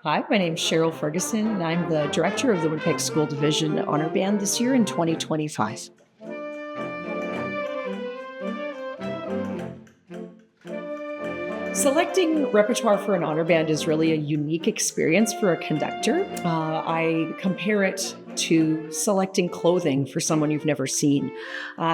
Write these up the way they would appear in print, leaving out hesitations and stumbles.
Hi, my name's Cheryl Ferguson, and I'm the director of the Winnipeg School Division Honor Band this year in 2025. Selecting repertoire for an honor band is really a unique experience for a conductor. I compare it to selecting clothing for someone you've never seen.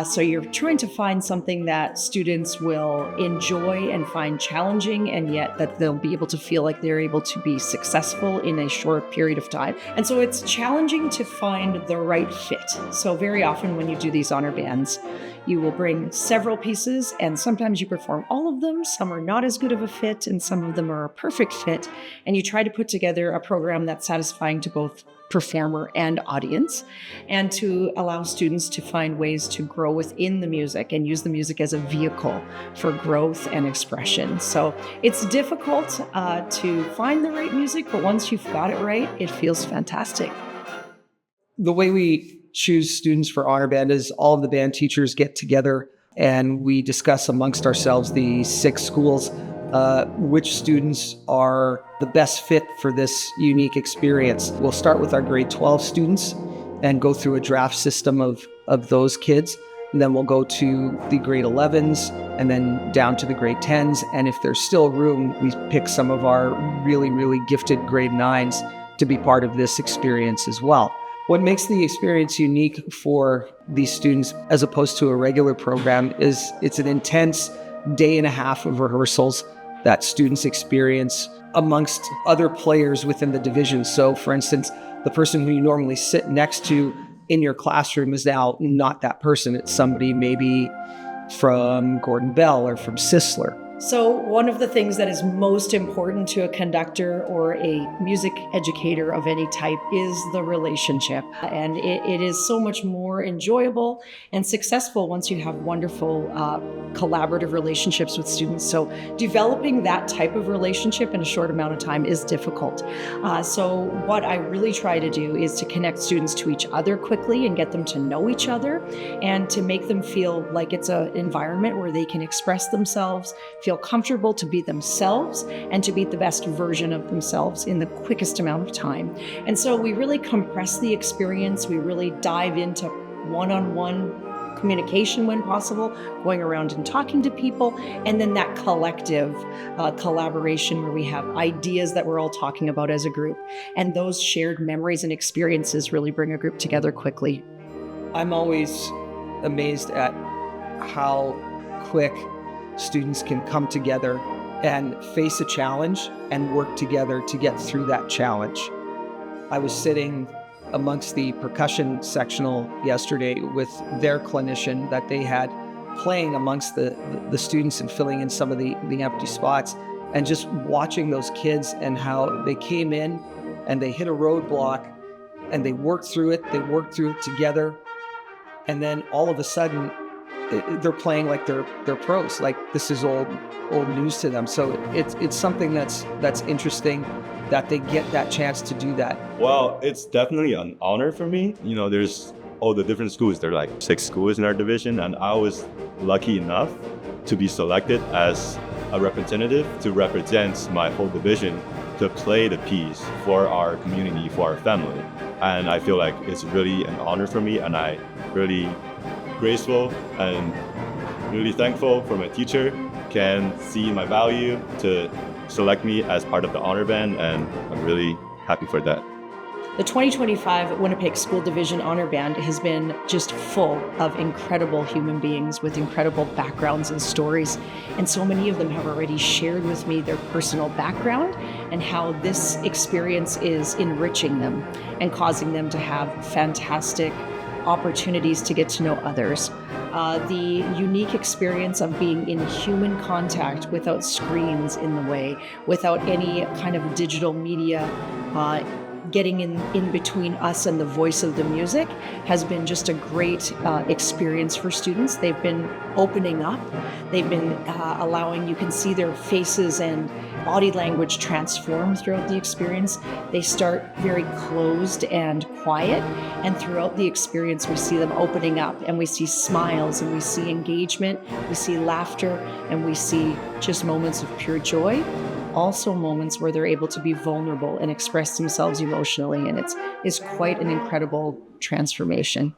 So you're trying to find something that students will enjoy and find challenging, and yet that they'll be able to feel like they're able to be successful in a short period of time. And so it's challenging to find the right fit. So very often when you do these honor bands, you will bring several pieces, and sometimes you perform all of them. Some are not as good of a fit, and some of them are a perfect fit. And you try to put together a program that's satisfying to both performer and audience, and to allow students to find ways to grow within the music and use the music as a vehicle for growth and expression. So it's difficult to find the right music, but once you've got it right, it feels fantastic. The way we choose students for honor band is all of the band teachers get together and we discuss amongst ourselves, the 6 schools, which students are the best fit for this unique experience. We'll start with our grade 12 students and go through a draft system of those kids. And then we'll go to the grade 11s and then down to the grade 10s. And if there's still room, we pick some of our really, really gifted grade 9s to be part of this experience as well. What makes the experience unique for these students as opposed to a regular program is it's an intense day and a half of rehearsals that students experience amongst other players within the division. So for instance, the person who you normally sit next to in your classroom is now not that person. It's somebody maybe from Gordon Bell or from Sisler. So one of the things that is most important to a conductor or a music educator of any type is the relationship. And it is so much more enjoyable and successful once you have wonderful collaborative relationships with students. So developing that type of relationship in a short amount of time is difficult. So what I really try to do is to connect students to each other quickly and get them to know each other, and to make them feel like it's an environment where they can express themselves, feel comfortable to be themselves, and to be the best version of themselves in the quickest amount of time. And so we really compress the experience. We really dive into one-on-one communication when possible, going around and talking to people, and then that collective collaboration where we have ideas that we're all talking about as a group. And those shared memories and experiences really bring a group together quickly. I'm always amazed at how quick students can come together and face a challenge and work together to get through that challenge. I was sitting amongst the percussion sectional yesterday with their clinician that they had playing amongst the students and filling in some of the empty spots, and just watching those kids and how they came in and they hit a roadblock and they worked through it together, and then all of a sudden they're playing like they're pros, like this is old news to them. So it's something that's interesting that they get that chance to do that. Well, it's definitely an honor for me. You know, there's all the different schools. There are like 6 schools in our division, and I was lucky enough to be selected as a representative to represent my whole division to play the piece for our community, for our family. And I feel like it's really an honor for me, and I really grateful and really thankful for my teacher can see my value to select me as part of the honor band, and I'm really happy for that. The 2025 Winnipeg School Division Honor Band has been just full of incredible human beings with incredible backgrounds and stories. And so many of them have already shared with me their personal background and how this experience is enriching them and causing them to have fantastic opportunities to get to know others. The unique experience of being in human contact without screens in the way, without any kind of digital media getting in between us and the voice of the music has been just a great experience for students. They've been opening up. They've been allowing, you can see their faces and body language transform throughout the experience. They start very closed and quiet, and throughout the experience we see them opening up, and we see smiles, and we see engagement, we see laughter, and we see just moments of pure joy. also moments where they're able to be vulnerable and express themselves emotionally. And it's quite an incredible transformation.